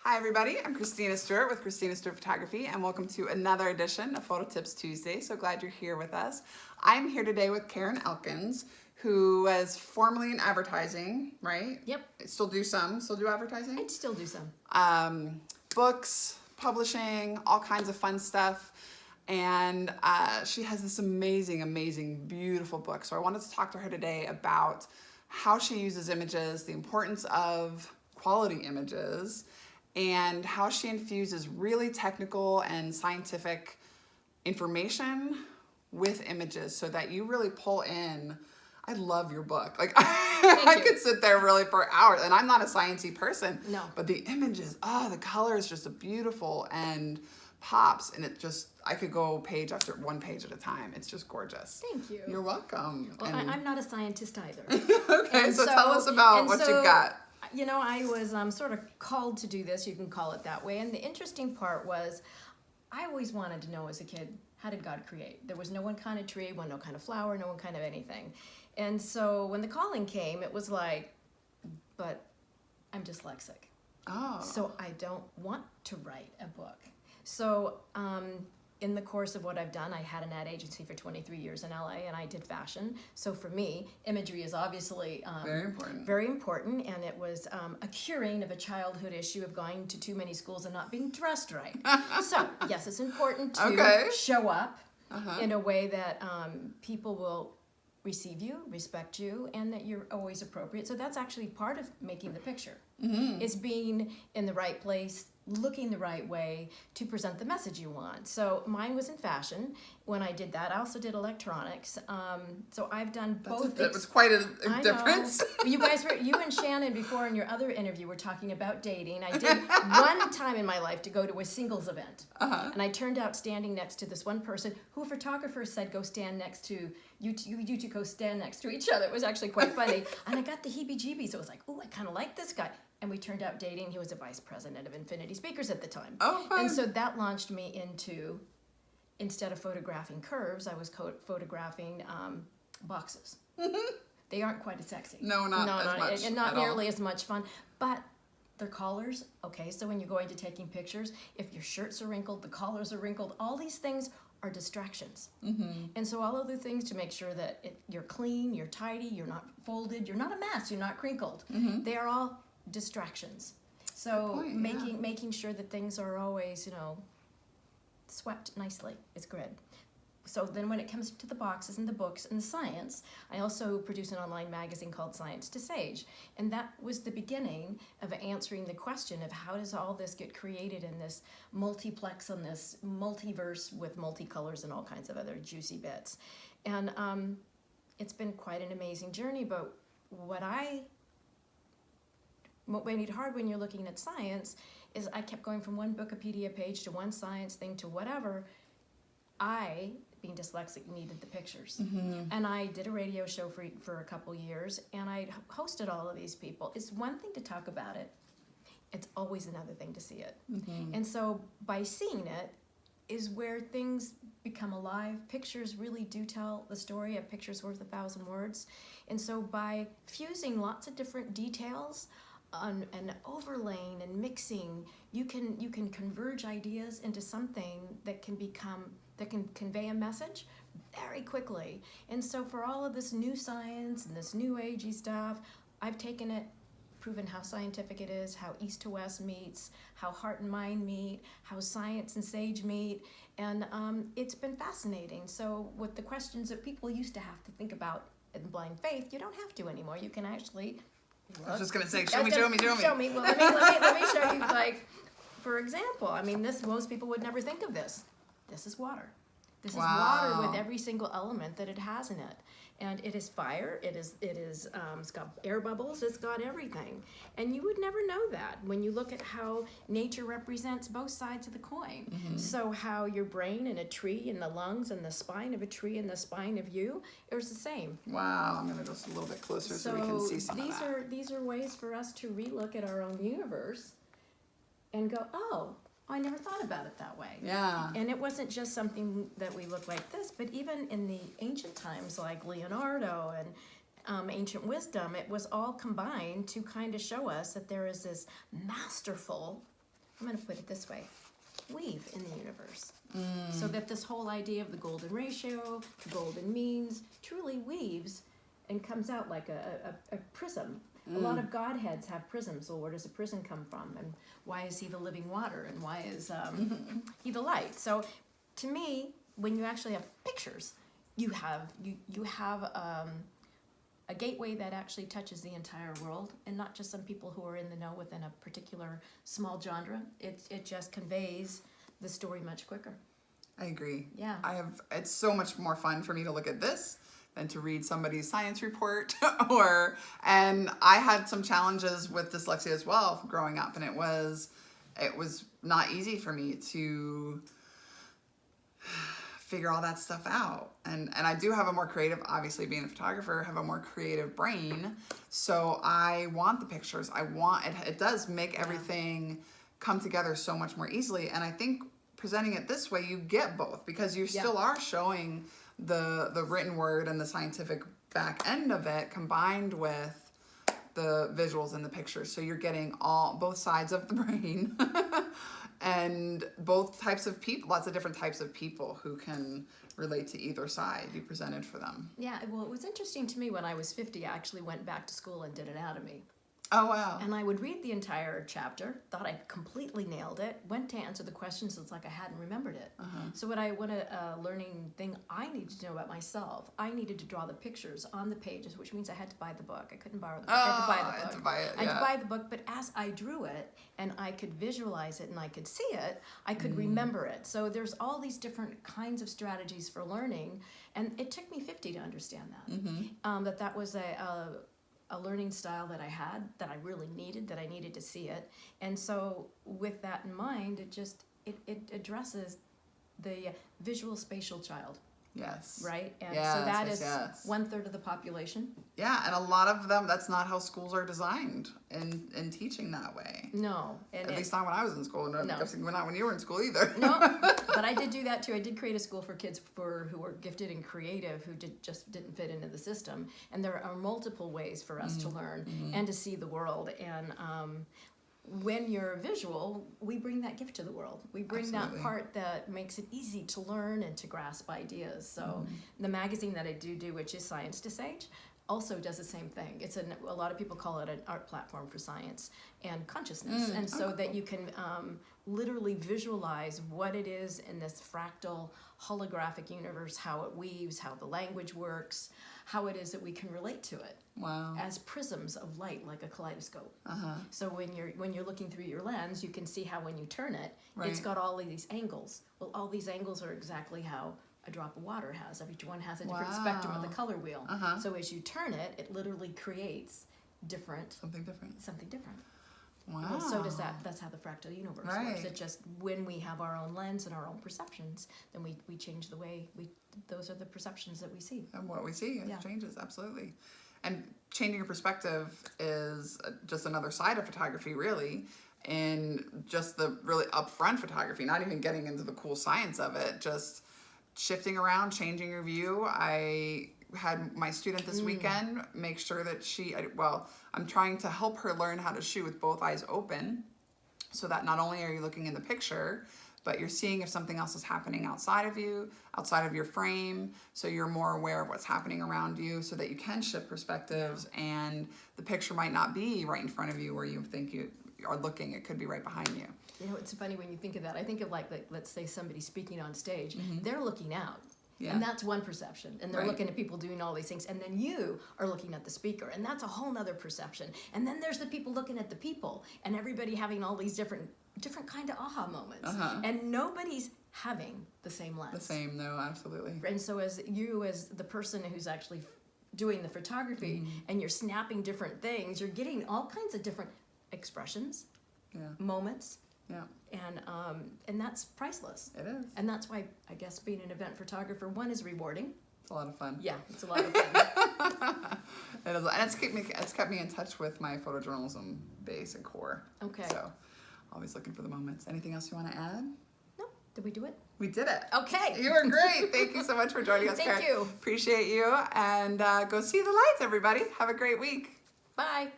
Hi everybody, I'm Christina Stuart with Christina Stuart Photography, and welcome to another edition of Photo Tips Tuesday. So glad you're here with us. I'm here today with Karen Elkins, who was formerly in advertising, right? Yep. Still do advertising? I'd still do some. Books, publishing, all kinds of fun stuff. And she has this amazing, beautiful book. So I wanted to talk to her today about how she uses images, the importance of quality images, and how she infuses really technical and scientific information with images so that you really pull in. I love your book. Like I could sit there really for hours, and I'm not a sciencey person. No. But the images, the color is just beautiful and pops, and it just, I could go page after one page at a time. It's just gorgeous. Thank you. You're welcome. Well, I'm not a scientist either. Okay, so tell us about what you've got. You know, I was sort of called to do this, you can call it that way. And the interesting part was, I always wanted to know as a kid, how did God create? There was no one kind of tree, no kind of flower, no one kind of anything. And so when the calling came, it was like, but I'm dyslexic. Oh. So I don't want to write a book. So in the course of what I've done, I had an ad agency for 23 years in LA, and I did fashion. So for me, imagery is obviously very important, and it was a curing of a childhood issue of going to too many schools and not being dressed right. So yes, it's important to show up in a way that people will receive you, respect you, and that you're always appropriate. So that's actually part of making the picture. Is being in the right place, looking the right way to present the message you want. So mine was in fashion. When I did that, I also did electronics. So I've done both. That was quite a difference. You and Shannon before in your other interview were talking about dating. I did one time in my life to go to a singles event. And I turned out standing next to this one person who a photographer said, go stand next to, you two go stand next to each other. It was actually quite funny. And I got the heebie-jeebies. It was like, oh, I kind of like this guy. And we turned out dating. He was a vice president of Infinity Speakers at the time. Oh, fun. And so that launched me into, instead of photographing curves, I was photographing boxes. They aren't quite as sexy. No, not as much. And not nearly as much fun. But their collars, okay, so when you're going to taking pictures, if your shirts are wrinkled, the collars are wrinkled, all these things are distractions. And so all of the things to make sure that you're clean, you're tidy, you're not folded, you're not a mess, you're not crinkled. They are all distractions. So making sure that things are always, swept nicely is good. So then when it comes to the boxes and the books and the science, I also produce an online magazine called Science to Sage. And that was the beginning of answering the question of how does all this get created in this multiplex, on this multiverse with multicolors and all kinds of other juicy bits. And it's been quite an amazing journey, but what made it hard when you're looking at science is I kept going from one Wikipedia page to one science thing to whatever. I, being dyslexic, needed the pictures. And I did a radio show for a couple years, and I hosted all of these people. It's one thing to talk about it. It's always another thing to see it. And so by seeing it is where things become alive. Pictures really do tell the story. A picture's worth 1,000 words. And so by fusing lots of different details, and overlaying and mixing, you can converge ideas into something that can convey a message very quickly. And so for all of this new science and this new agey stuff, I've taken it, proven how scientific it is, how east to west meets, how heart and mind meet, how science and sage meet, and it's been fascinating. So with the questions that people used to have to think about in blind faith, you don't have to anymore. You can actually I was just going to say, show me. Well, let me show you, like, for example, I mean, most people would never think of this. This is water. This is water with every single element that it has in it. And it is fire, it's got air bubbles, it's got everything. And you would never know that when you look at how nature represents both sides of the coin. So how your brain and a tree and the lungs and the spine of a tree and the spine of you is the same. Wow, I'm going to go just a little bit closer so we can see some of that. These are ways for us to relook at our own universe and go, oh, I never thought about it that way. Yeah. And it wasn't just something that we look like this, but even in the ancient times like Leonardo and ancient wisdom, it was all combined to kind of show us that there is this masterful I'm going to put it this way, weave in the universe. So that this whole idea of the golden ratio, the golden means, truly weaves and comes out like a prism. A lot of godheads have prisms. Well, where does a prism come from? And why is he the living water? And why is he the light? So to me, when you actually have pictures, you have a gateway that actually touches the entire world, and not just some people who are in the know within a particular small genre. It just conveys the story much quicker. I agree. Yeah. It's so much more fun for me to look at this than to read somebody's science report and I had some challenges with dyslexia as well growing up, and it was not easy for me to figure all that stuff out. And I do have a more creative, obviously being a photographer, have a more creative brain. So I want the pictures. I want it does make everything come together so much more easily. And I think presenting it this way, you get both, because you still are showing the written word and the scientific back end of it combined with the visuals and the pictures. So you're getting both sides of the brain and both types of people, lots of different types of people who can relate to either side you presented for them. Yeah, well, it was interesting to me when I was 50, I actually went back to school and did anatomy. Oh, wow. And I would read the entire chapter, thought I completely nailed it, went to answer the questions, it's like I hadn't remembered it. So what a learning thing I needed to know about myself, I needed to draw the pictures on the pages, which means I had to buy the book. I couldn't borrow the book, I had to buy the book. I had to buy it, I had to buy the book, but as I drew it, and I could visualize it, and I could see it, I could remember it. So there's all these different kinds of strategies for learning, and it took me 50 to understand that. That was a learning style that I had, that I really needed, that I needed to see it. And so with that in mind, it addresses the visual spatial child. Yes. Right? And yes, so that is yes. 1/3 of the population. Yeah, and a lot of them, that's not how schools are designed in teaching that way. No. At least not when I was in school, and I'm No. guessing not when you were in school either. No, but I did do that too. I did create a school for kids who were gifted and creative, who just didn't fit into the system. And there are multiple ways for us to learn and to see the world. And when you're visual, we bring that gift to the world. We bring that part that makes it easy to learn and to grasp ideas. So the magazine that I do, which is Science to Sage, also does the same thing. It's a lot of people call it an art platform for science and consciousness. And so that you can literally visualize what it is in this fractal holographic universe, how it weaves, how the language works, how it is that we can relate to it. Wow. As prisms of light, like a kaleidoscope. So when you're looking through your lens, you can see how when you turn it, it's got all of these angles. Well, all these angles are exactly how a drop of water has. Every one has a different spectrum of the color wheel. So as you turn it, it literally creates something different. Wow. Well, so does that. That's how the fractal universe works. It just, when we have our own lens and our own perceptions, then we change the way those are the perceptions that we see. And what we see, it changes, absolutely. And changing your perspective is just another side of photography, really, and just the really upfront photography, not even getting into the cool science of it, just shifting around, changing your view. I had my student this weekend make sure that I'm trying to help her learn how to shoot with both eyes open, so that not only are you looking in the picture, but you're seeing if something else is happening outside of you, outside of your frame, so you're more aware of what's happening around you, so that you can shift perspectives, and the picture might not be right in front of you where you think you are looking. It could be right behind you. You know, it's funny when you think of that. I think of like let's say somebody speaking on stage, they're looking out. Yeah. And that's one perception. And they're looking at people doing all these things. And then you are looking at the speaker. And that's a whole nother perception. And then there's the people looking at the people. And everybody having all these different kind of aha moments. And nobody's having the same lens. The same, no, absolutely. And so as the person who's actually doing the photography, and you're snapping different things, you're getting all kinds of different expressions, moments. Yeah. And that's priceless. It is. And that's why I guess being an event photographer, one, is rewarding. It's a lot of fun. Yeah, it's a lot of fun. It is, and it's kept me in touch with my photojournalism base and core. Okay. So always looking for the moments. Anything else you want to add? No. Did we do it? We did it. Okay. You were great. Thank you so much for joining us, Karen. Thank you. Appreciate you. And go see the lights, everybody. Have a great week. Bye.